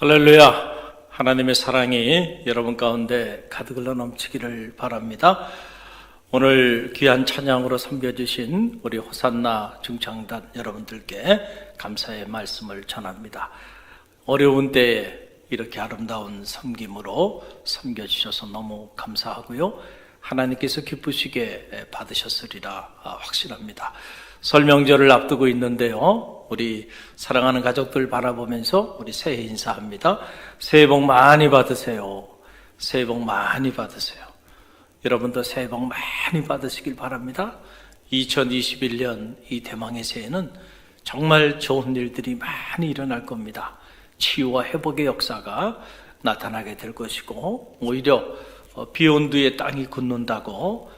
할렐루야. 하나님의 사랑이 여러분 가운데 가득 넘치기를 바랍니다. 오늘 귀한 찬양으로 섬겨주신 우리 호산나 중창단 여러분들께 감사의 말씀을 전합니다. 어려운 때에 이렇게 아름다운 섬김으로 섬겨주셔서 너무 감사하고요. 하나님께서 기쁘시게 받으셨으리라 확신합니다. 설 명절을 앞두고 있는데요. 우리 사랑하는 가족들 바라보면서 우리 새해 인사합니다. 새해 복 많이 받으세요. 새해 복 많이 받으세요. 여러분도 새해 복 많이 받으시길 바랍니다. 2021년 이 대망의 새해는 정말 좋은 일들이 많이 일어날 겁니다. 치유와 회복의 역사가 나타나게 될 것이고, 오히려 비온 뒤에 땅이 굳는다고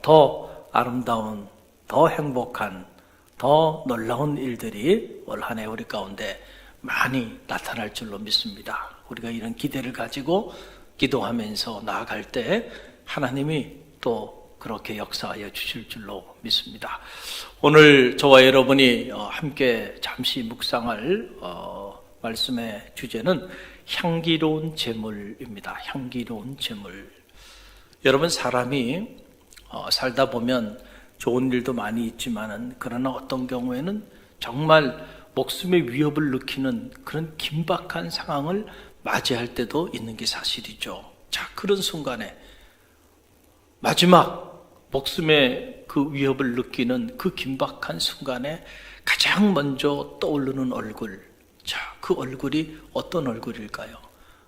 더 아름다운, 더 행복한, 더 놀라운 일들이 올 한 해 우리 가운데 많이 나타날 줄로 믿습니다. 우리가 이런 기대를 가지고 기도하면서 나아갈 때 하나님이 또 그렇게 역사하여 주실 줄로 믿습니다. 오늘 저와 여러분이 함께 잠시 묵상할 말씀의 주제는 향기로운 제물입니다. 향기로운 제물. 여러분, 사람이 살다 보면 좋은 일도 많이 있지만은, 그러나 어떤 경우에는 정말 목숨의 위협을 느끼는 그런 긴박한 상황을 맞이할 때도 있는 게 사실이죠. 자, 그런 순간에 마지막 목숨의 그 위협을 느끼는 그 긴박한 순간에 가장 먼저 떠오르는 얼굴, 자, 그 얼굴이 어떤 얼굴일까요?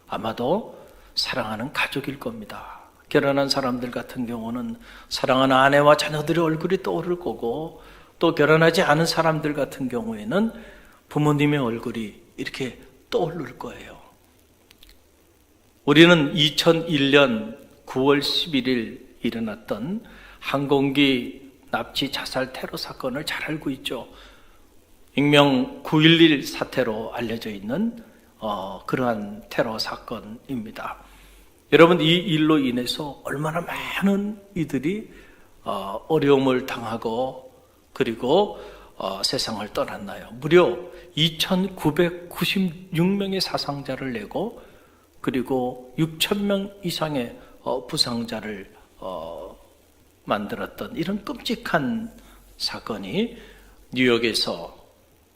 아마도 사랑하는 가족일 겁니다. 결혼한 사람들 같은 경우는 사랑하는 아내와 자녀들의 얼굴이 떠오를 거고, 또 결혼하지 않은 사람들 같은 경우에는 부모님의 얼굴이 이렇게 떠오를 거예요. 우리는 2001년 9월 11일 일어났던 항공기 납치 자살 테러 사건을 잘 알고 있죠. 익명 9.11 사태로 알려져 있는 그러한 테러 사건입니다. 여러분, 이 일로 인해서 얼마나 많은 이들이 어려움을 당하고 그리고 세상을 떠났나요? 무려 2,996명의 사상자를 내고 그리고 6,000명 이상의 부상자를 만들었던 이런 끔찍한 사건이 뉴욕에서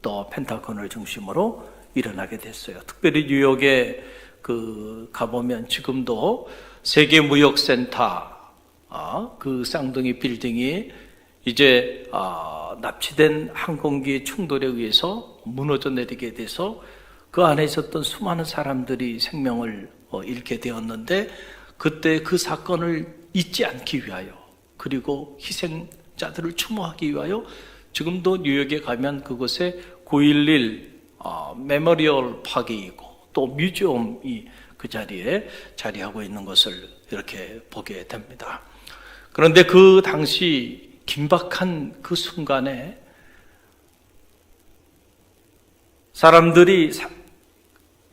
또 펜타곤을 중심으로 일어나게 됐어요. 특별히 뉴욕에 가보면 지금도 세계무역센터 그 쌍둥이 빌딩이 이제 납치된 항공기 충돌에 의해서 무너져 내리게 돼서 그 안에 있었던 수많은 사람들이 생명을 잃게 되었는데, 그때 그 사건을 잊지 않기 위하여, 그리고 희생자들을 추모하기 위하여 지금도 뉴욕에 가면 그곳에 9.11 메모리얼 파크가 있고 또 뮤지엄이 그 자리에 자리하고 있는 것을 이렇게 보게 됩니다. 그런데 그 당시 긴박한 그 순간에 사람들이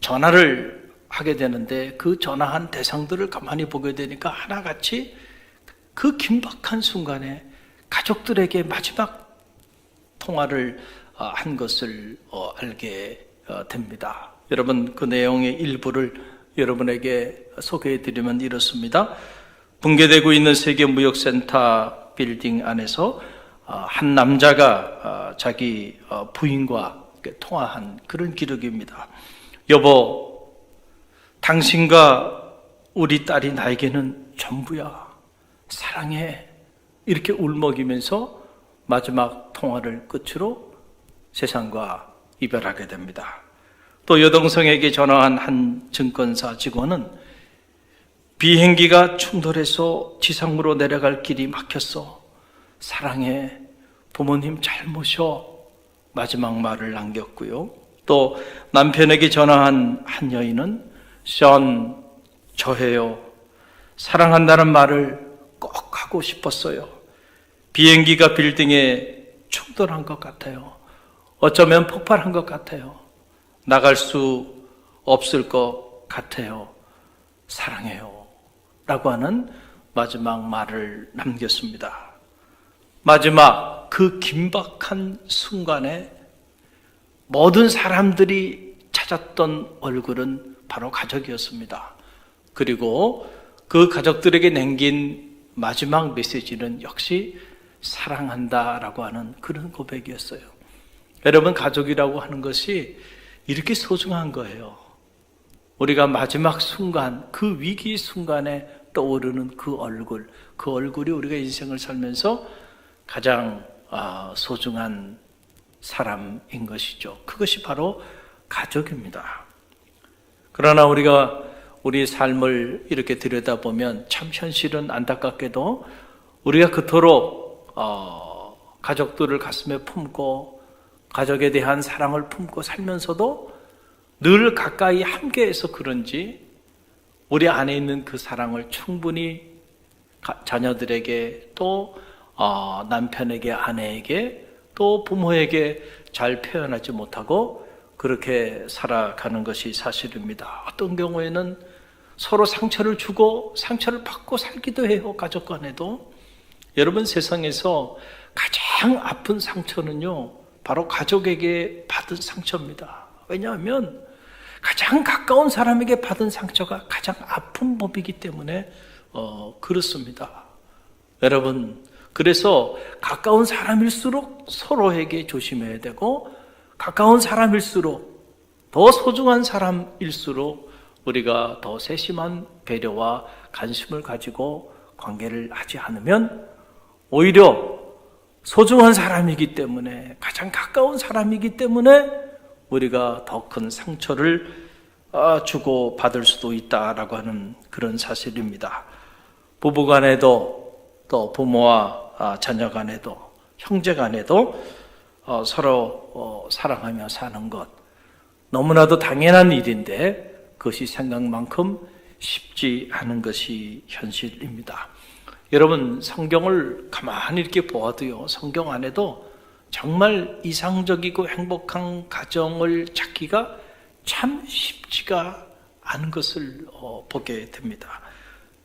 전화를 하게 되는데, 그 전화한 대상들을 가만히 보게 되니까 하나같이 그 긴박한 순간에 가족들에게 마지막 통화를 한 것을 알게 됩니다. 여러분, 그 내용의 일부를 여러분에게 소개해드리면 이렇습니다. 붕괴되고 있는 세계무역센터 빌딩 안에서 한 남자가 자기 부인과 통화한 그런 기록입니다. 여보, 당신과 우리 딸이 나에게는 전부야. 사랑해. 이렇게 울먹이면서 마지막 통화를 끝으로 세상과 이별하게 됩니다. 또 여동생에게 전화한 한 증권사 직원은 비행기가 충돌해서 지상으로 내려갈 길이 막혔어. 사랑해. 부모님 잘 모셔. 마지막 말을 남겼고요. 또 남편에게 전화한 한 여인은 션, 저예요. 사랑한다는 말을 꼭 하고 싶었어요. 비행기가 빌딩에 충돌한 것 같아요. 어쩌면 폭발한 것 같아요. 나갈 수 없을 것 같아요. 사랑해요. 라고 하는 마지막 말을 남겼습니다. 마지막 그 긴박한 순간에 모든 사람들이 찾았던 얼굴은 바로 가족이었습니다. 그리고 그 가족들에게 남긴 마지막 메시지는 역시 사랑한다라고 하는 그런 고백이었어요. 여러분, 가족이라고 하는 것이 이렇게 소중한 거예요. 우리가 마지막 순간, 그 위기 순간에 떠오르는 그 얼굴이 우리가 인생을 살면서 가장 소중한 사람인 것이죠. 그것이 바로 가족입니다. 그러나 우리가 우리 삶을 이렇게 들여다보면 참 현실은 안타깝게도 우리가 그토록 가족들을 가슴에 품고 가족에 대한 사랑을 품고 살면서도 늘 가까이 함께해서 그런지 우리 안에 있는 그 사랑을 충분히 자녀들에게 또 남편에게, 아내에게, 또 부모에게 잘 표현하지 못하고 그렇게 살아가는 것이 사실입니다. 어떤 경우에는 서로 상처를 주고 상처를 받고 살기도 해요. 가족 간에도. 여러분, 세상에서 가장 아픈 상처는요, 바로 가족에게 받은 상처입니다. 왜냐하면 가장 가까운 사람에게 받은 상처가 가장 아픈 법이기 때문에 그렇습니다. 여러분, 그래서 가까운 사람일수록 서로에게 조심해야 되고, 가까운 사람일수록, 더 소중한 사람일수록 우리가 더 세심한 배려와 관심을 가지고 관계를 하지 않으면 오히려 소중한 사람이기 때문에, 가장 가까운 사람이기 때문에 우리가 더 큰 상처를 주고 받을 수도 있다라고 하는 그런 사실입니다. 부부 간에도, 또 부모와 자녀 간에도, 형제 간에도 서로 사랑하며 사는 것, 너무나도 당연한 일인데 그것이 생각만큼 쉽지 않은 것이 현실입니다. 여러분, 성경을 가만히 이렇게 보아도요, 성경 안에도 정말 이상적이고 행복한 가정을 찾기가 참 쉽지가 않은 것을 보게 됩니다.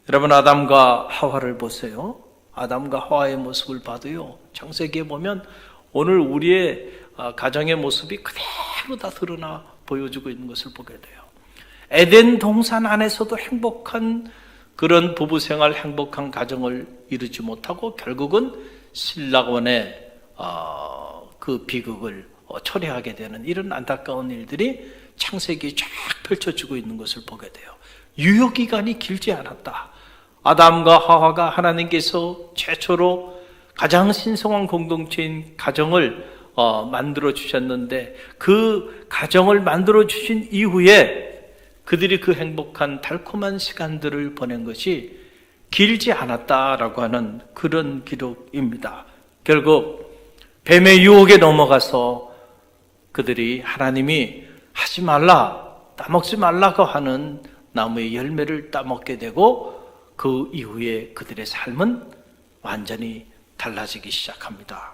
여러분, 아담과 하와를 보세요. 아담과 하와의 모습을 봐도요, 창세기에 보면 오늘 우리의 가정의 모습이 그대로 다 드러나 보여주고 있는 것을 보게 돼요. 에덴 동산 안에서도 행복한 그런 부부생활, 행복한 가정을 이루지 못하고 결국은 신락원의 그 비극을 초래하게 되는 이런 안타까운 일들이 창세기에 쫙 펼쳐지고 있는 것을 보게 돼요. 유효기간이 길지 않았다. 아담과 하와가 하나님께서 최초로 가장 신성한 공동체인 가정을 만들어 주셨는데, 그 가정을 만들어 주신 이후에 그들이 그 행복한 달콤한 시간들을 보낸 것이 길지 않았다라고 하는 그런 기록입니다. 결국 뱀의 유혹에 넘어가서 그들이 하나님이 하지 말라, 따먹지 말라고 하는 나무의 열매를 따먹게 되고, 그 이후에 그들의 삶은 완전히 달라지기 시작합니다.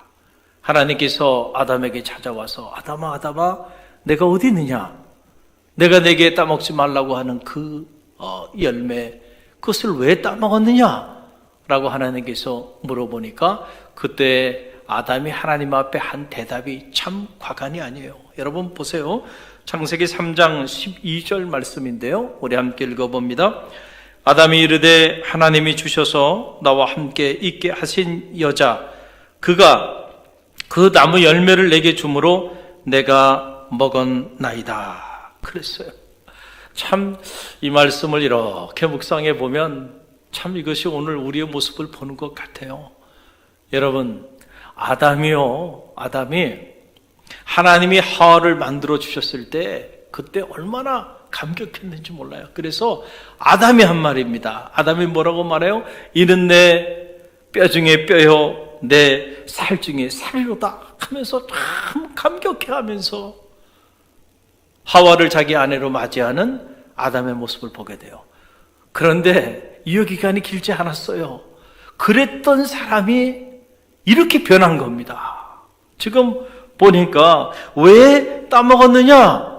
하나님께서 아담에게 찾아와서 아담아, 아담아, 내가 어디 있느냐? 내가 내게 따먹지 말라고 하는 그 열매, 그것을 왜 따먹었느냐? 라고 하나님께서 물어보니까 그때 아담이 하나님 앞에 한 대답이 참 과간이 아니에요. 여러분 보세요. 창세기 3장 12절 말씀인데요, 우리 함께 읽어봅니다. 아담이 이르되 하나님이 주셔서 나와 함께 있게 하신 여자, 그가 그 나무 열매를 내게 주므로 내가 먹었나이다. 그랬어요. 참 이 말씀을 이렇게 묵상해 보면 참 이것이 오늘 우리의 모습을 보는 것 같아요. 여러분, 아담이 하나님이 하와를 만들어 주셨을 때 그때 얼마나 감격했는지 몰라요. 그래서 아담이 한 말입니다. 아담이 뭐라고 말해요? 이는 내 뼈 중에 뼈요, 내 살 중에 살이로다 하면서 참 감격해하면서 하와를 자기 아내로 맞이하는 아담의 모습을 보게 돼요. 그런데 유효기간이 길지 않았어요. 그랬던 사람이 이렇게 변한 겁니다. 지금 보니까 왜 따먹었느냐?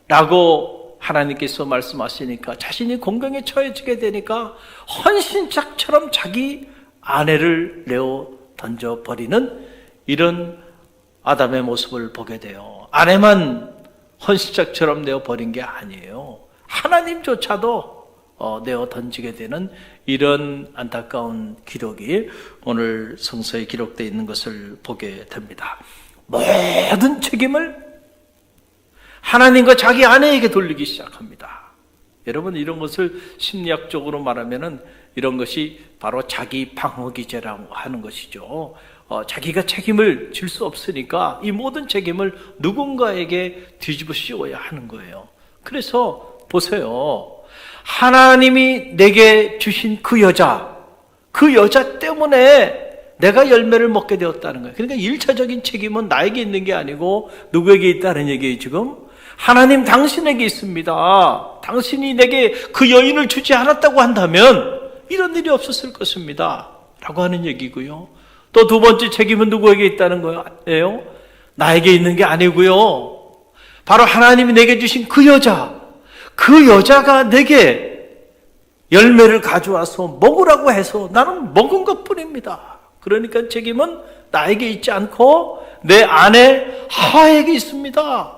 라고 하나님께서 말씀하시니까 자신이 공경에 처해지게 되니까 헌신짝처럼 자기 아내를 내어 던져버리는 이런 아담의 모습을 보게 돼요. 아내만 헌시짝처럼 내어 버린 게 아니에요. 하나님조차도 내어 던지게 되는 이런 안타까운 기록이 오늘 성서에 기록되어 있는 것을 보게 됩니다. 모든 책임을 하나님과 자기 아내에게 돌리기 시작합니다. 여러분, 이런 것을 심리학적으로 말하면은 이런 것이 바로 자기 방어 기제라고 하는 것이죠. 자기가 책임을 질 수 없으니까 이 모든 책임을 누군가에게 뒤집어 씌워야 하는 거예요. 그래서 보세요. 하나님이 내게 주신 그 여자 때문에 내가 열매를 먹게 되었다는 거예요. 그러니까 1차적인 책임은 나에게 있는 게 아니고 누구에게 있다는 얘기예요, 지금? 하나님 당신에게 있습니다. 당신이 내게 그 여인을 주지 않았다고 한다면 이런 일이 없었을 것입니다. 라고 하는 얘기고요. 또 두 번째 책임은 누구에게 있다는 거예요? 나에게 있는 게 아니고요. 바로 하나님이 내게 주신 그 여자가 내게 열매를 가져와서 먹으라고 해서 나는 먹은 것 뿐입니다. 그러니까 책임은 나에게 있지 않고 내 아내 하와에게 있습니다.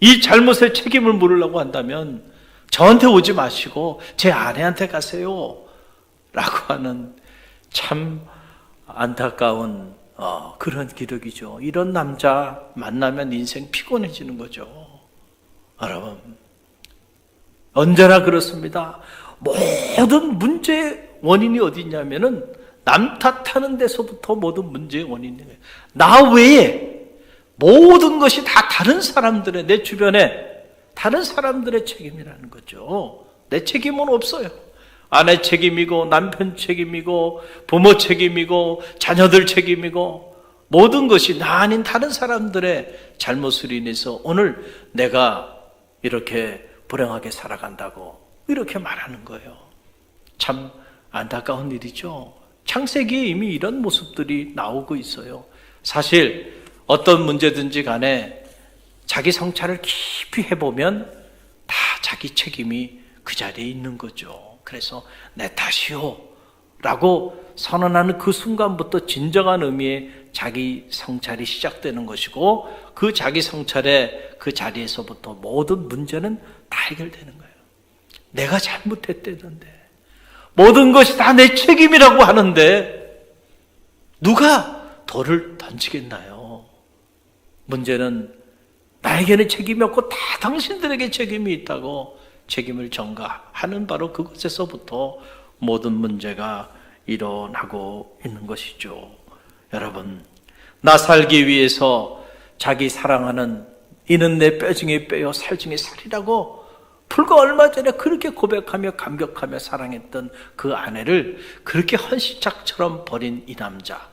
이 잘못의 책임을 물으려고 한다면 저한테 오지 마시고 제 아내한테 가세요 라고 하는 참 안타까운 그런 기록이죠. 이런 남자 만나면 인생 피곤해지는 거죠. 여러분, 언제나 그렇습니다. 모든 문제의 원인이 어디 있냐면은 남 탓하는 데서부터 모든 문제의 원인이에요. 나 외에 모든 것이 다 다른 사람들의, 내 주변에 다른 사람들의 책임이라는 거죠. 내 책임은 없어요. 아내 책임이고 남편 책임이고 부모 책임이고 자녀들 책임이고 모든 것이 나 아닌 다른 사람들의 잘못으로 인해서 오늘 내가 이렇게 불행하게 살아간다고 이렇게 말하는 거예요. 참 안타까운 일이죠. 창세기에 이미 이런 모습들이 나오고 있어요. 사실 어떤 문제든지 간에 자기 성찰을 깊이 해보면 다 자기 책임이 그 자리에 있는 거죠. 그래서 내 탓이요 라고 선언하는 그 순간부터 진정한 의미의 자기 성찰이 시작되는 것이고 그 자기 성찰의 그 자리에서부터 모든 문제는 다 해결되는 거예요. 내가 잘못했다는데 모든 것이 다 내 책임이라고 하는데 누가 돌을 던지겠나요? 문제는 나에게는 책임이 없고 다 당신들에게 책임이 있다고 책임을 전가하는 바로 그것에서부터 모든 문제가 일어나고 있는 것이죠. 여러분, 나 살기 위해서 자기 사랑하는 이는 내 뼈 중에 뼈요 살 중에 살이라고 불과 얼마 전에 그렇게 고백하며 감격하며 사랑했던 그 아내를 그렇게 헌시짝처럼 버린 이 남자,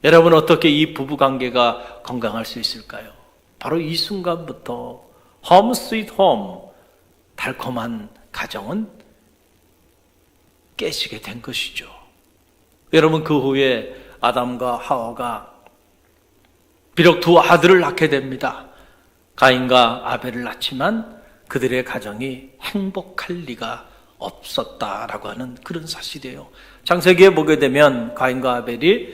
여러분 어떻게 이 부부관계가 건강할 수 있을까요? 바로 이 순간부터 홈 스윗 홈, 달콤한 가정은 깨지게 된 것이죠. 여러분, 그 후에 아담과 하와가 비록 두 아들을 낳게 됩니다. 가인과 아벨을 낳지만 그들의 가정이 행복할 리가 없었다라고 하는 그런 사실이에요. 창세기에 보게 되면 가인과 아벨이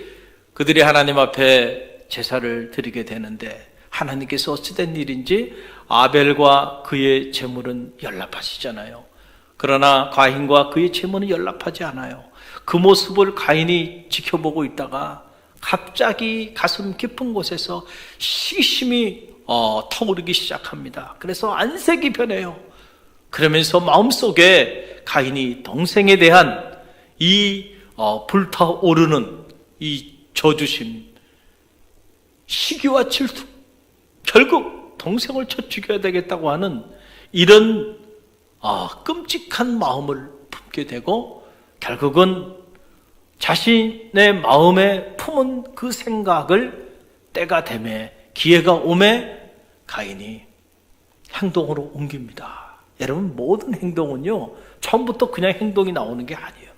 그들이 하나님 앞에 제사를 드리게 되는데 하나님께서 어찌된 일인지 아벨과 그의 재물은 연락하시잖아요. 그러나 가인과 그의 재물은 연락하지 않아요. 그 모습을 가인이 지켜보고 있다가 갑자기 가슴 깊은 곳에서 시기심이 타오르기 시작합니다. 그래서 안색이 변해요. 그러면서 마음속에 가인이 동생에 대한 이 불타오르는 이 저주심, 시기와 질투, 결국 동생을 쳐 죽여야 되겠다고 하는 이런 끔찍한 마음을 품게 되고 결국은 자신의 마음에 품은 그 생각을 때가 되매 기회가 오매 가인이 행동으로 옮깁니다. 여러분, 모든 행동은요 처음부터 그냥 행동이 나오는 게 아니에요.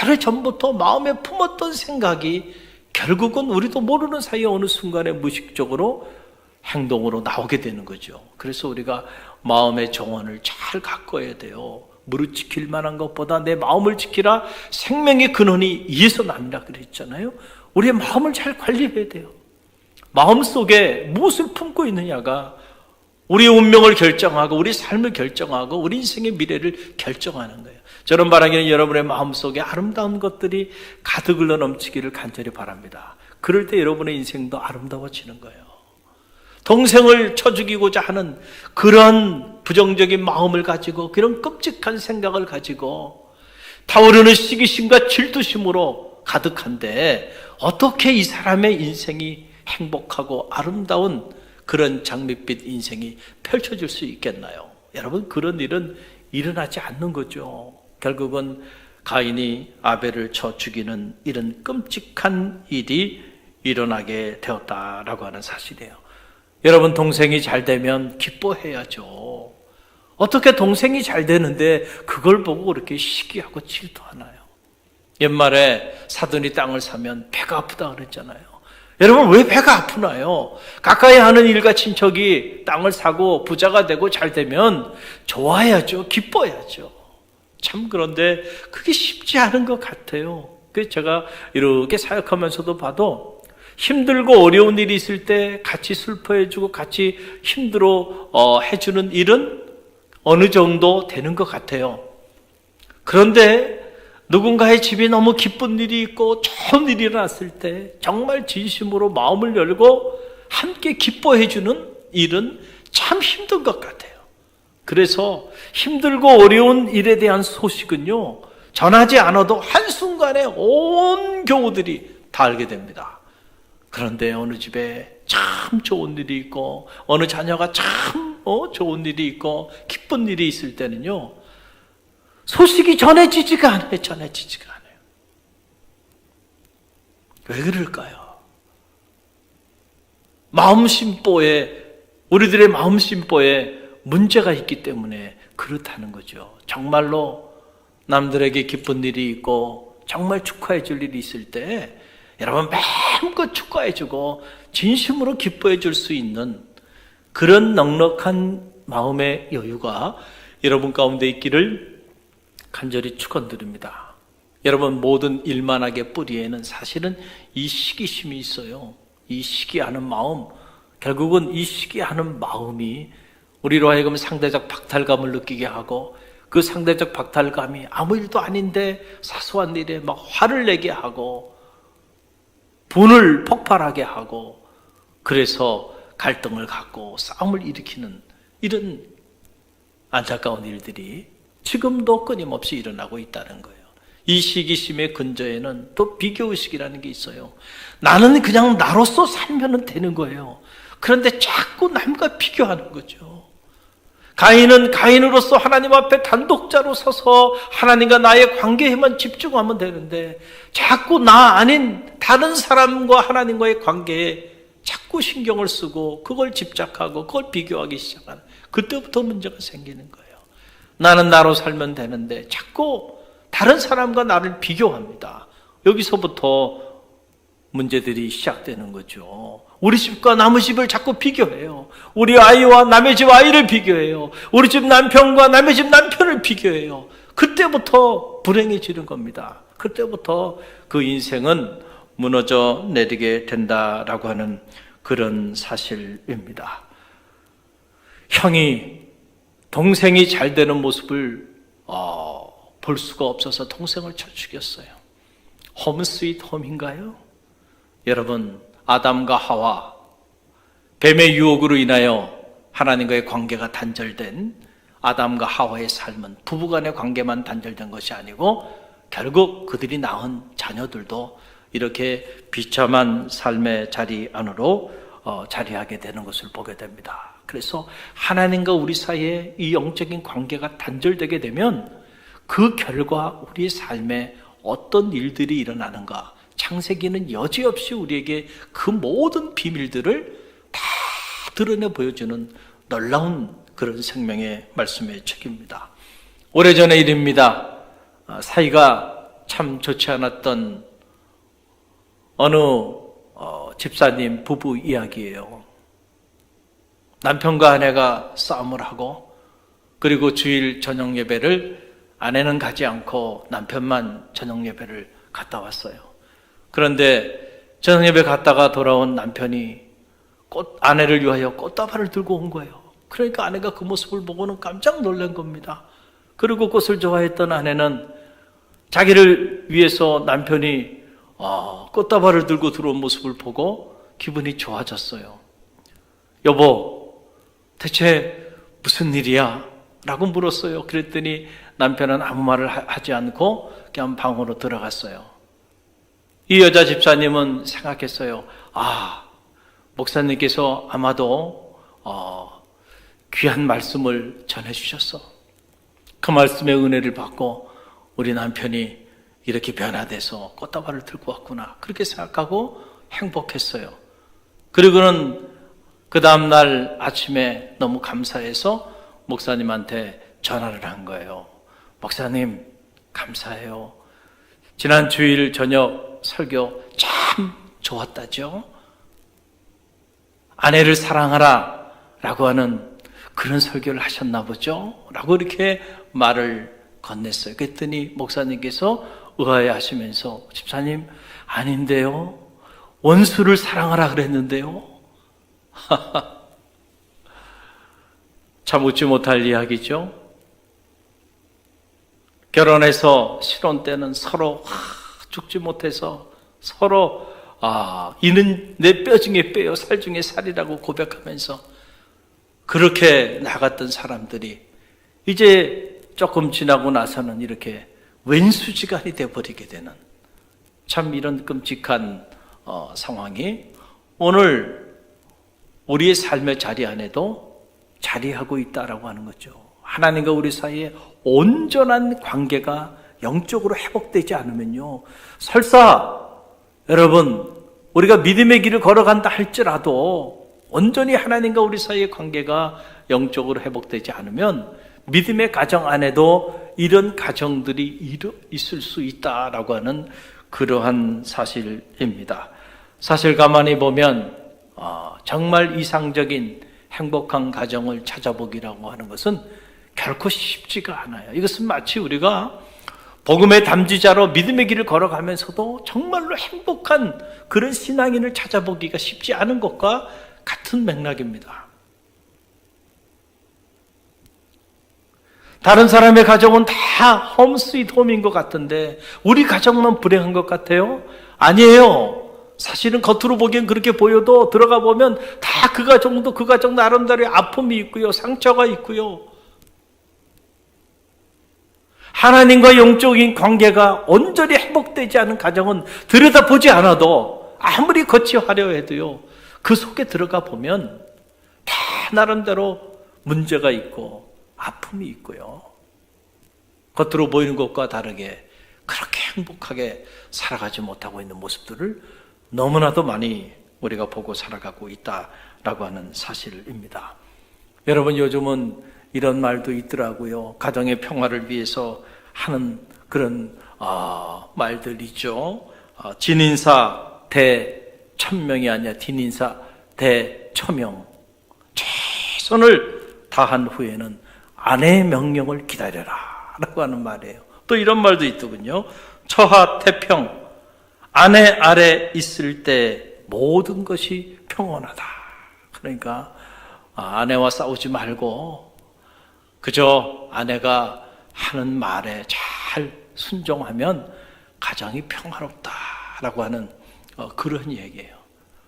오래전부터 마음에 품었던 생각이 결국은 우리도 모르는 사이에 어느 순간에 무의식적으로 행동으로 나오게 되는 거죠. 그래서 우리가 마음의 정원을 잘 가꿔야 돼요. 무릇 지킬 만한 것보다 내 마음을 지키라. 생명의 근원이 이에서 납니다 그랬잖아요. 우리의 마음을 잘 관리해야 돼요. 마음속에 무엇을 품고 있느냐가 우리의 운명을 결정하고 우리 삶을 결정하고 우리 인생의 미래를 결정하는 거예요. 저는 바라기는 여러분의 마음속에 아름다운 것들이 가득 흘러 넘치기를 간절히 바랍니다. 그럴 때 여러분의 인생도 아름다워지는 거예요. 동생을 쳐 죽이고자 하는 그런 부정적인 마음을 가지고 그런 끔찍한 생각을 가지고 타오르는 시기심과 질투심으로 가득한데 어떻게 이 사람의 인생이 행복하고 아름다운 그런 장밋빛 인생이 펼쳐질 수 있겠나요? 여러분, 그런 일은 일어나지 않는 거죠. 결국은 가인이 아벨을 쳐 죽이는 이런 끔찍한 일이 일어나게 되었다라고 하는 사실이에요. 여러분, 동생이 잘 되면 기뻐해야죠. 어떻게 동생이 잘 되는데 그걸 보고 그렇게 시기하고 질투하나요? 옛말에 사돈이 땅을 사면 배가 아프다 그랬잖아요. 여러분, 왜 배가 아프나요? 가까이 하는 일가 친척이 땅을 사고 부자가 되고 잘 되면 좋아야죠. 기뻐야죠. 참, 그런데 그게 쉽지 않은 것 같아요. 그래서 제가 이렇게 사역하면서도 봐도 힘들고 어려운 일이 있을 때 같이 슬퍼해주고 같이 힘들어 해주는 일은 어느 정도 되는 것 같아요. 그런데 누군가의 집이 너무 기쁜 일이 있고 좋은 일이 일어났을 때 정말 진심으로 마음을 열고 함께 기뻐해주는 일은 참 힘든 것 같아요. 그래서 힘들고 어려운 일에 대한 소식은요, 전하지 않아도 한순간에 온 교우들이 다 알게 됩니다. 그런데 어느 집에 참 좋은 일이 있고 어느 자녀가 참 좋은 일이 있고 기쁜 일이 있을 때는요, 소식이 전해지지가 않아요. 왜 그럴까요? 우리들의 마음심보에 문제가 있기 때문에 그렇다는 거죠. 정말로 남들에게 기쁜 일이 있고 정말 축하해 줄 일이 있을 때 여러분 마음껏 축하해 주고 진심으로 기뻐해 줄 수 있는 그런 넉넉한 마음의 여유가 여러분 가운데 있기를 간절히 축원드립니다. 여러분, 모든 일만하게 뿌리에는 사실은 이 시기심이 있어요. 이 시기하는 마음, 결국은 이 시기하는 마음이 우리로 하여금 상대적 박탈감을 느끼게 하고 그 상대적 박탈감이 아무 일도 아닌데 사소한 일에 막 화를 내게 하고 분을 폭발하게 하고 그래서 갈등을 갖고 싸움을 일으키는 이런 안타까운 일들이 지금도 끊임없이 일어나고 있다는 거예요. 이 시기심의 근저에는 또 비교의식이라는 게 있어요. 나는 그냥 나로서 살면 되는 거예요. 그런데 자꾸 남과 비교하는 거죠. 가인은 가인으로서 하나님 앞에 단독자로 서서 하나님과 나의 관계에만 집중하면 되는데 자꾸 나 아닌 다른 사람과 하나님과의 관계에 자꾸 신경을 쓰고 그걸 집착하고 그걸 비교하기 시작하는, 그때부터 문제가 생기는 거예요. 나는 나로 살면 되는데 자꾸 다른 사람과 나를 비교합니다. 여기서부터 문제들이 시작되는 거죠. 우리 집과 남의 집을 자꾸 비교해요. 우리 아이와 남의 집 아이를 비교해요. 우리 집 남편과 남의 집 남편을 비교해요. 그때부터 불행해지는 겁니다. 그때부터 그 인생은 무너져 내리게 된다라고 하는 그런 사실입니다. 동생이 잘 되는 모습을 볼 수가 없어서 동생을 쳐 죽였어요. 홈 스윗 홈인가요? 여러분, 아담과 하와, 뱀의 유혹으로 인하여 하나님과의 관계가 단절된 아담과 하와의 삶은 부부간의 관계만 단절된 것이 아니고 결국 그들이 낳은 자녀들도 이렇게 비참한 삶의 자리 안으로 자리하게 되는 것을 보게 됩니다. 그래서 하나님과 우리 사이에 이 영적인 관계가 단절되게 되면 그 결과 우리의 삶에 어떤 일들이 일어나는가, 창세기는 여지없이 우리에게 그 모든 비밀들을 다 드러내 보여주는 놀라운 그런 생명의 말씀의 책입니다. 오래전의 일입니다. 사이가 참 좋지 않았던 어느 집사님 부부 이야기예요. 남편과 아내가 싸움을 하고 그리고 주일 저녁 예배를 아내는 가지 않고 남편만 저녁 예배를 갔다 왔어요. 그런데 저녁 예배 갔다가 돌아온 남편이 아내를 위하여 꽃다발을 들고 온 거예요. 그러니까 아내가 그 모습을 보고는 깜짝 놀란 겁니다. 그리고 꽃을 좋아했던 아내는 자기를 위해서 남편이 꽃다발을 들고 들어온 모습을 보고 기분이 좋아졌어요. 여보, 대체 무슨 일이야? 라고 물었어요. 그랬더니 남편은 아무 말을 하지 않고 그냥 방으로 들어갔어요. 이 여자 집사님은 생각했어요. 목사님께서 아마도 귀한 말씀을 전해주셨어. 그 말씀의 은혜를 받고 우리 남편이 이렇게 변화돼서 꽃다발을 들고 왔구나. 그렇게 생각하고 행복했어요. 그리고는 그 다음날 아침에 너무 감사해서 목사님한테 전화를 한 거예요. 목사님, 감사해요. 지난 주일 저녁 설교 참 좋았다죠? 아내를 사랑하라 라고 하는 그런 설교를 하셨나 보죠? 라고 이렇게 말을 건넸어요. 그랬더니 목사님께서 의아해 하시면서 집사님, 아닌데요? 원수를 사랑하라 그랬는데요? 참 웃지 못할 이야기죠. 결혼해서 신혼 때는 서로 죽지 못해서 서로 이는 내 뼈 중에 뼈요 살 중에 살이라고 고백하면서 그렇게 나갔던 사람들이 이제 조금 지나고 나서는 이렇게 왼수지간이 되어버리게 되는 참 이런 끔찍한 상황이 오늘 우리의 삶의 자리 안에도 자리하고 있다라고 하는 거죠. 하나님과 우리 사이에 온전한 관계가 영적으로 회복되지 않으면요, 설사 여러분 우리가 믿음의 길을 걸어간다 할지라도 온전히 하나님과 우리 사이의 관계가 영적으로 회복되지 않으면 믿음의 가정 안에도 이런 가정들이 있을 수 있다라고 하는 그러한 사실입니다. 사실 가만히 보면 정말 이상적인 행복한 가정을 찾아보기라고 하는 것은 결코 쉽지가 않아요. 이것은 마치 우리가 복음의 담지자로 믿음의 길을 걸어가면서도 정말로 행복한 그런 신앙인을 찾아보기가 쉽지 않은 것과 같은 맥락입니다. 다른 사람의 가정은 다 홈스윗 홈인 것 같은데 우리 가정만 불행한 것 같아요? 아니에요. 사실은 겉으로 보기엔 그렇게 보여도 들어가 보면 다 그 가정도 그 가정 나름대로의 아픔이 있고요, 상처가 있고요. 하나님과 영적인 관계가 온전히 행복되지 않은 가정은 들여다보지 않아도 아무리 겉이 화려해도요, 그 속에 들어가 보면 다 나름대로 문제가 있고 아픔이 있고요. 겉으로 보이는 것과 다르게 그렇게 행복하게 살아가지 못하고 있는 모습들을 너무나도 많이 우리가 보고 살아가고 있다라고 하는 사실입니다. 여러분, 요즘은 이런 말도 있더라고요. 가정의 평화를 위해서 하는 그런 말들이죠. 진인사 대천명이 아니라 딘인사 대처명. 최선을 다한 후에는 아내의 명령을 기다려라 라고 하는 말이에요. 또 이런 말도 있더군요. 처하태평, 아내 아래 있을 때 모든 것이 평온하다. 그러니까 아내와 싸우지 말고 그저 아내가 하는 말에 잘 순종하면 가정이 평화롭다라고 하는 그런 얘기예요.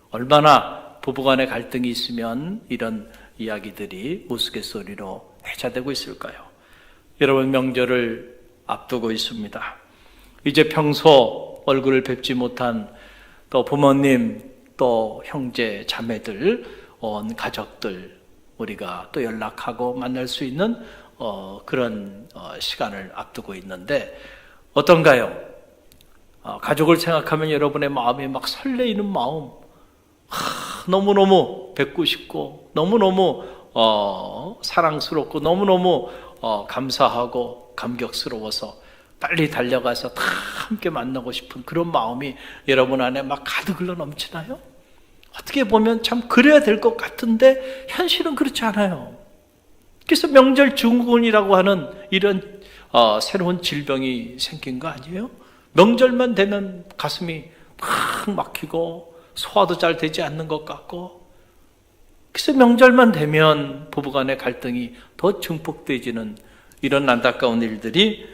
얼마나 부부간의 갈등이 있으면 이런 이야기들이 우스갯소리로 회자되고 있을까요? 여러분, 명절을 앞두고 있습니다. 이제 평소 얼굴을 뵙지 못한 또 부모님, 또 형제, 자매들, 온 가족들 우리가 또 연락하고 만날 수 있는 그런 시간을 앞두고 있는데 어떤가요? 가족을 생각하면 여러분의 마음이 막 설레이는 마음, 너무너무 뵙고 싶고 너무너무 사랑스럽고 너무너무 감사하고 감격스러워서 빨리 달려가서 다 함께 만나고 싶은 그런 마음이 여러분 안에 막 가득 흘러 넘치나요? 어떻게 보면 참 그래야 될 것 같은데 현실은 그렇지 않아요. 그래서 명절 증후군이라고 하는 이런 새로운 질병이 생긴 거 아니에요? 명절만 되면 가슴이 막 막히고 소화도 잘 되지 않는 것 같고 그래서 명절만 되면 부부간의 갈등이 더 증폭되지는 이런 안타까운 일들이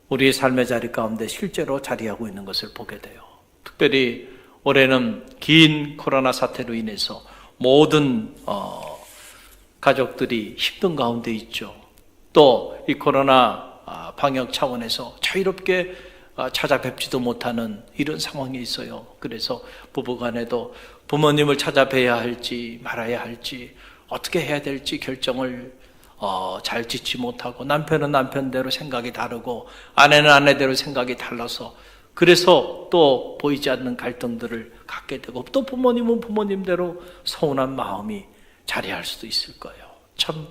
우리의 삶의 자리 가운데 실제로 자리하고 있는 것을 보게 돼요. 특별히 올해는 긴 코로나 사태로 인해서 모든 가족들이 힘든 가운데 있죠. 또 이 코로나 방역 차원에서 자유롭게 찾아뵙지도 못하는 이런 상황이 있어요. 그래서 부부간에도 부모님을 찾아뵈야 할지 말아야 할지 어떻게 해야 될지 결정을 잘 짓지 못하고, 남편은 남편대로 생각이 다르고 아내는 아내대로 생각이 달라서 그래서 또 보이지 않는 갈등들을 갖게 되고, 또 부모님은 부모님대로 서운한 마음이 자리할 수도 있을 거예요. 참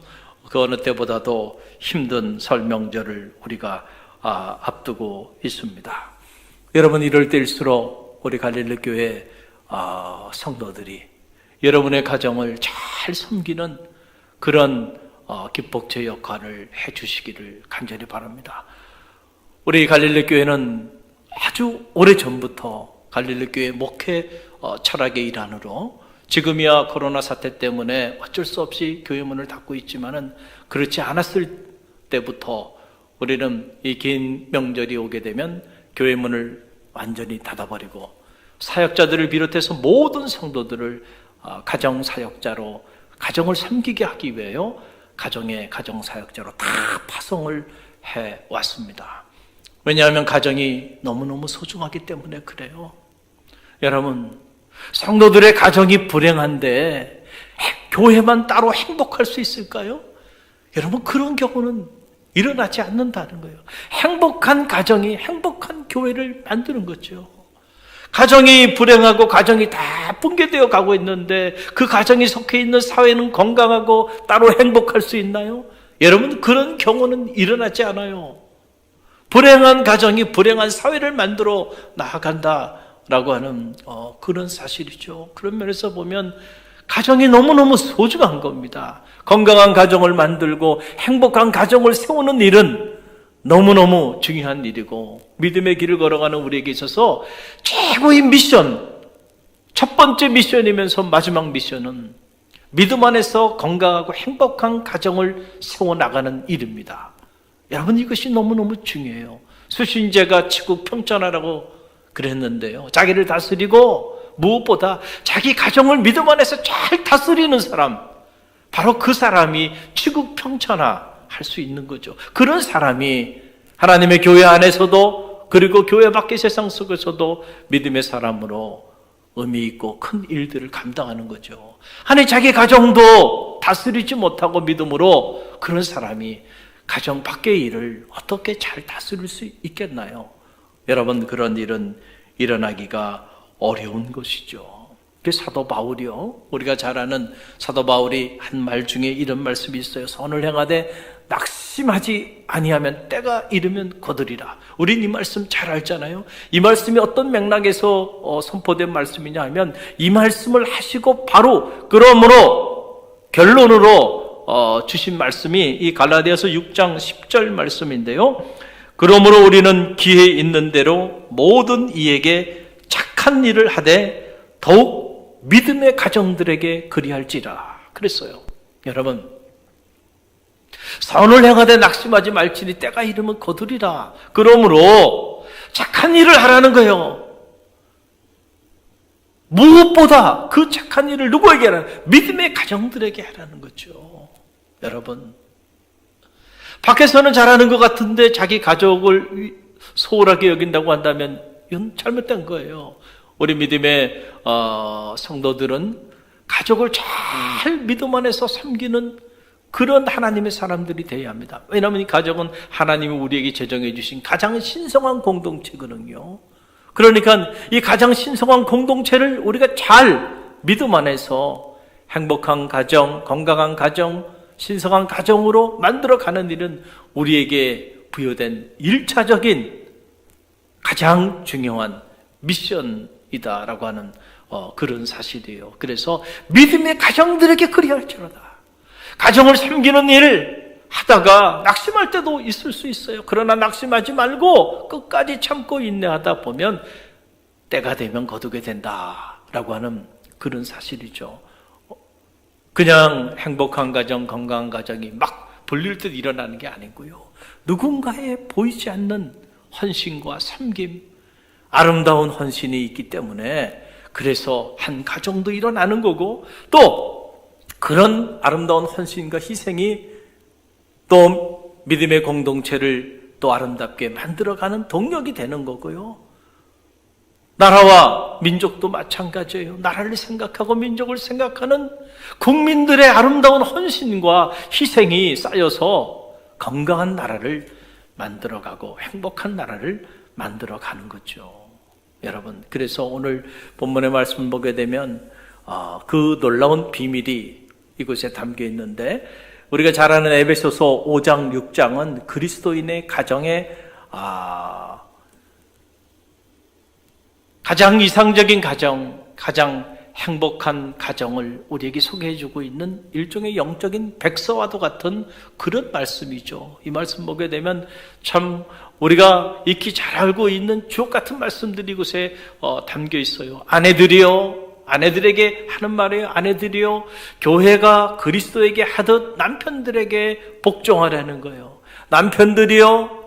그 어느 때보다도 힘든 설 명절을 우리가 앞두고 있습니다. 여러분, 이럴 때일수록 우리 갈릴리 교회 성도들이 여러분의 가정을 잘 섬기는 그런 기복제 역할을 해주시기를 간절히 바랍니다. 우리 갈릴리 교회는 아주 오래전부터 갈릴리 교회 목회 철학의 일환으로, 지금이야 코로나 사태 때문에 어쩔 수 없이 교회 문을 닫고 있지만은 그렇지 않았을 때부터 우리는 이 긴 명절이 오게 되면 교회 문을 완전히 닫아버리고 사역자들을 비롯해서 모든 성도들을 가정 사역자로, 가정을 섬기게 하기 위해요, 가정의 가정 사역자로 다 파송을 해 왔습니다. 왜냐하면 가정이 너무너무 소중하기 때문에 그래요. 여러분, 성도들의 가정이 불행한데 교회만 따로 행복할 수 있을까요? 여러분, 그런 경우는 일어나지 않는다는 거예요. 행복한 가정이 행복한 교회를 만드는 거죠. 가정이 불행하고 가정이 다 붕괴되어 가고 있는데 그 가정이 속해 있는 사회는 건강하고 따로 행복할 수 있나요? 여러분, 그런 경우는 일어나지 않아요. 불행한 가정이 불행한 사회를 만들어 나아간다라고 하는 그런 사실이죠. 그런 면에서 보면 가정이 너무너무 소중한 겁니다. 건강한 가정을 만들고 행복한 가정을 세우는 일은 너무너무 중요한 일이고, 믿음의 길을 걸어가는 우리에게 있어서 최고의 미션, 첫 번째 미션이면서 마지막 미션은 믿음 안에서 건강하고 행복한 가정을 세워나가는 일입니다. 여러분, 이것이 너무너무 중요해요. 수신제가 치국 평천하라고 그랬는데요, 자기를 다스리고 무엇보다 자기 가정을 믿음 안에서 잘 다스리는 사람, 바로 그 사람이 치국평천하 할 수 있는 거죠. 그런 사람이 하나님의 교회 안에서도 그리고 교회 밖의 세상 속에서도 믿음의 사람으로 의미 있고 큰 일들을 감당하는 거죠. 아니, 자기 가정도 다스리지 못하고 믿음으로 그런 사람이 가정 밖의 일을 어떻게 잘 다스릴 수 있겠나요? 여러분, 그런 일은 일어나기가 어려운 것이죠. 그 사도 바울이요, 우리가 잘 아는 사도 바울이 한 말 중에 이런 말씀이 있어요. 선을 행하되 낙심하지 아니하면 때가 이르면 거두리라. 우린 이 말씀 잘 알잖아요. 이 말씀이 어떤 맥락에서 선포된 말씀이냐 하면, 이 말씀을 하시고 바로 그러므로 결론으로 주신 말씀이 이 갈라디아서 6장 10절 말씀인데요. 그러므로 우리는 기회 있는 대로 모든 이에게 착한 일을 하되 더욱 믿음의 가정들에게 그리할지라 그랬어요. 여러분, 선을 행하되 낙심하지 말지니 때가 이르면 거두리라. 그러므로 착한 일을 하라는 거예요. 무엇보다 그 착한 일을 누구에게 하라는, 믿음의 가정들에게 하라는 거죠. 여러분, 밖에서는 잘하는 것 같은데 자기 가족을 소홀하게 여긴다고 한다면 이건 잘못된 거예요. 우리 믿음의 성도들은 가족을 잘 믿음 안에서 섬기는 그런 하나님의 사람들이 되어야 합니다. 왜냐하면 이 가족은 하나님이 우리에게 제정해 주신 가장 신성한 공동체거든요. 그러니까 이 가장 신성한 공동체를 우리가 잘 믿음 안에서 행복한 가정, 건강한 가정, 신성한 가정으로 만들어가는 일은 우리에게 부여된 1차적인 가장 중요한 미션이다라고 하는 그런 사실이에요. 그래서 믿음의 가정들에게 그리할지로다. 가정을 섬기는 일을 하다가 낙심할 때도 있을 수 있어요. 그러나 낙심하지 말고 끝까지 참고 인내하다 보면 때가 되면 거두게 된다라고 하는 그런 사실이죠. 그냥 행복한 가정, 건강한 가정이 막 불릴 듯 일어나는 게 아니고요. 누군가의 보이지 않는 헌신과 섬김, 아름다운 헌신이 있기 때문에 그래서 한 가정도 일어나는 거고, 또 그런 아름다운 헌신과 희생이 또 믿음의 공동체를 또 아름답게 만들어가는 동력이 되는 거고요. 나라와 민족도 마찬가지예요. 나라를 생각하고 민족을 생각하는 국민들의 아름다운 헌신과 희생이 쌓여서 건강한 나라를 만들어가고 행복한 나라를 만들어가는 거죠. 여러분, 그래서 오늘 본문의 말씀을 보게 되면 그 놀라운 비밀이 이곳에 담겨 있는데, 우리가 잘 아는 에베소서 5장 6장은 그리스도인의 가정의 가장 이상적인 가정, 가장 행복한 가정을 우리에게 소개해주고 있는 일종의 영적인 백서와도 같은 그런 말씀이죠. 이 말씀 보게 되면 참 우리가 익히 잘 알고 있는 주옥 같은 말씀들이 이곳에 담겨 있어요. 아내들에게 하는 말이에요. 아내들이요, 교회가 그리스도에게 하듯 남편들에게 복종하라는 거예요. 남편들이요,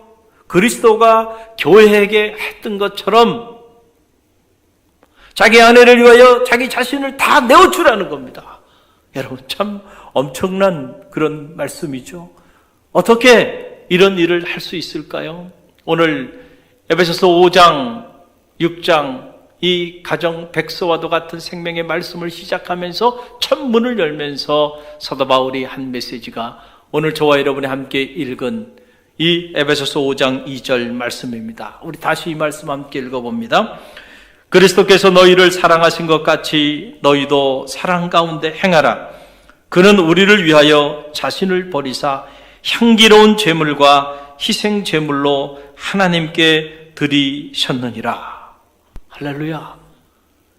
그리스도가 교회에게 했던 것처럼 자기 아내를 위하여 자기 자신을 다 내어주라는 겁니다. 여러분, 참 엄청난 그런 말씀이죠. 어떻게 이런 일을 할 수 있을까요? 오늘 에베소서 5장, 6장 이 가정 백서와도 같은 생명의 말씀을 시작하면서 첫 문을 열면서 사도 바울이 한 메시지가 오늘 저와 여러분이 함께 읽은 이 에베소서 5장 2절 말씀입니다. 우리 다시 이 말씀 함께 읽어봅니다. 그리스도께서 너희를 사랑하신 것 같이 너희도 사랑 가운데 행하라. 그는 우리를 위하여 자신을 버리사 향기로운 제물과 희생 제물로 하나님께 드리셨느니라. 할렐루야.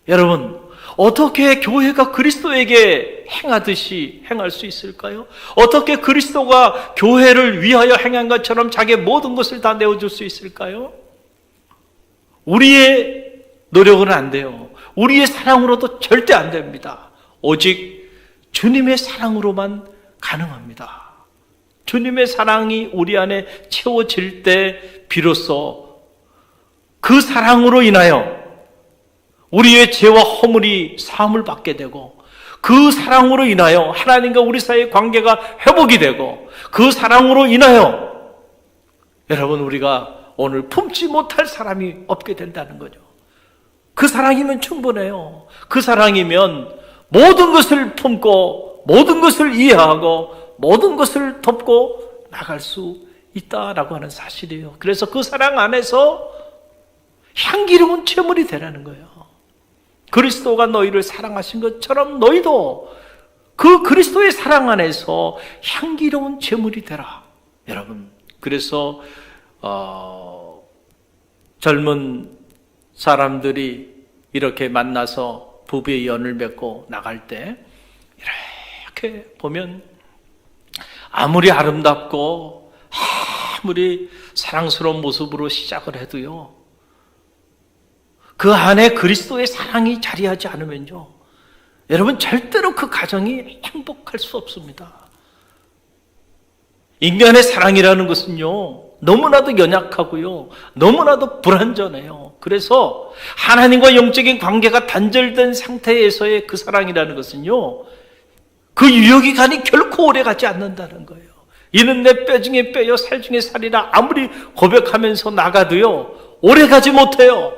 여러분, 어떻게 교회가 그리스도에게 행하듯이 행할 수 있을까요? 어떻게 그리스도가 교회를 위하여 행한 것처럼 자기의 모든 것을 다 내어줄 수 있을까요? 우리의 노력은 안 돼요. 우리의 사랑으로도 절대 안 됩니다. 오직 주님의 사랑으로만 가능합니다. 주님의 사랑이 우리 안에 채워질 때 비로소 그 사랑으로 인하여 우리의 죄와 허물이 사함을 받게 되고, 그 사랑으로 인하여 하나님과 우리 사이의 관계가 회복이 되고, 그 사랑으로 인하여 여러분, 우리가 오늘 품지 못할 사람이 없게 된다는 거죠. 그 사랑이면 충분해요. 그 사랑이면 모든 것을 품고 모든 것을 이해하고 모든 것을 덮고 나갈 수 있다라고 하는 사실이에요. 그래서 그 사랑 안에서 향기로운 제물이 되라는 거예요. 그리스도가 너희를 사랑하신 것처럼 너희도 그 그리스도의 사랑 안에서 향기로운 제물이 되라. 여러분, 그래서 젊은 사람들이 이렇게 만나서 부부의 연을 맺고 나갈 때 이렇게 보면 아무리 아름답고 아무리 사랑스러운 모습으로 시작을 해도요, 그 안에 그리스도의 사랑이 자리하지 않으면요, 여러분, 절대로 그 가정이 행복할 수 없습니다. 인간의 사랑이라는 것은요, 너무나도 연약하고요, 너무나도 불완전해요. 그래서 하나님과 영적인 관계가 단절된 상태에서의 그 사랑이라는 것은요, 그 유효 기간이 결코 오래 가지 않는다는 거예요. 이는 내 뼈 중에 뼈요 살 중에 살이라 아무리 고백하면서 나가도요, 오래 가지 못해요.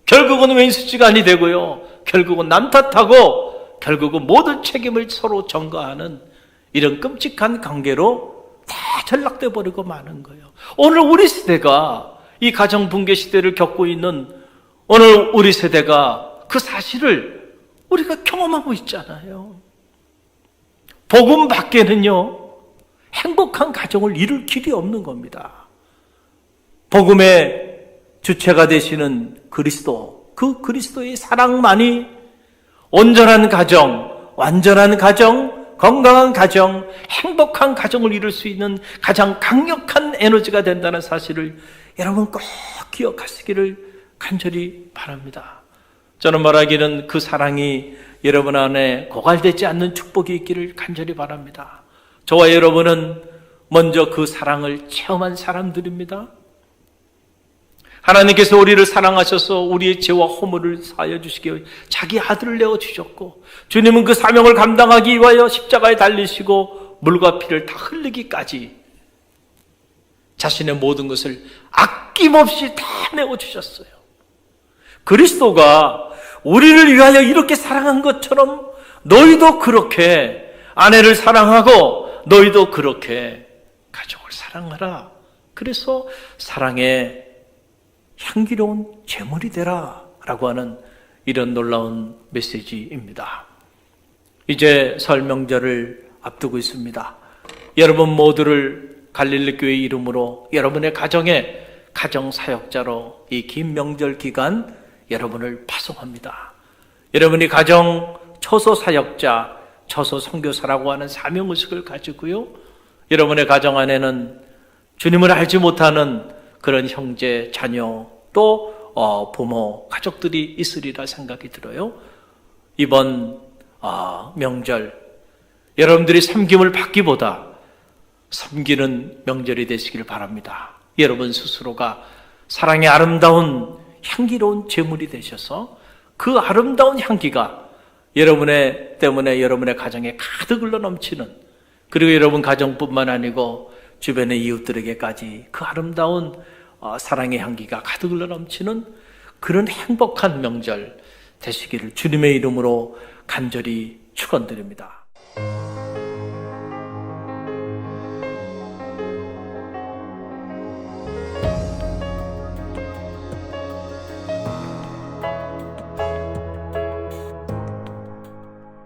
결국은 왼수지간이 되고요, 결국은 남 탓하고 결국은 모든 책임을 서로 전가하는 이런 끔찍한 관계로 다 전락돼 버리고 마는 거예요. 오늘 우리 세대가 이 가정 붕괴 시대를 겪고 있는 오늘 우리 세대가 그 사실을 우리가 경험하고 있잖아요. 복음 밖에는요, 행복한 가정을 이룰 길이 없는 겁니다. 복음의 주체가 되시는 그리스도, 그 그리스도의 사랑만이 온전한 가정, 완전한 가정, 건강한 가정, 행복한 가정을 이룰 수 있는 가장 강력한 에너지가 된다는 사실을 여러분 꼭 기억하시기를 간절히 바랍니다. 저는 말하기는 그 사랑이 여러분 안에 고갈되지 않는 축복이 있기를 간절히 바랍니다. 저와 여러분은 먼저 그 사랑을 체험한 사람들입니다. 하나님께서 우리를 사랑하셔서 우리의 죄와 허물을 사하여 주시기 위해 자기 아들을 내어주셨고, 주님은 그 사명을 감당하기 위하여 십자가에 달리시고 물과 피를 다 흘리기까지 자신의 모든 것을 아낌없이 다 내어주셨어요. 그리스도가 우리를 위하여 이렇게 사랑한 것처럼 너희도 그렇게 아내를 사랑하고 너희도 그렇게 가족을 사랑하라. 그래서 사랑의 향기로운 제물이 되라 라고 하는 이런 놀라운 메시지입니다. 이제 설 명절을 앞두고 있습니다. 여러분 모두를 갈릴리 교회 이름으로 여러분의 가정에 가정사역자로 이 긴 명절 기간 여러분을 파송합니다. 여러분이 가정 처소사역자, 처소선교사라고 하는 사명의식을 가지고요, 여러분의 가정 안에는 주님을 알지 못하는 그런 형제, 자녀, 또 부모, 가족들이 있으리라 생각이 들어요. 이번 명절 여러분들이 섬김을 받기보다 섬기는 명절이 되시길 바랍니다. 여러분 스스로가 사랑의 아름다운 향기로운 제물이 되셔서 그 아름다운 향기가 여러분의 때문에 여러분의 가정에 가득 흘러 넘치는, 그리고 여러분 가정뿐만 아니고 주변의 이웃들에게까지 그 아름다운 사랑의 향기가 가득 흘러 넘치는 그런 행복한 명절 되시기를 주님의 이름으로 간절히 축원드립니다.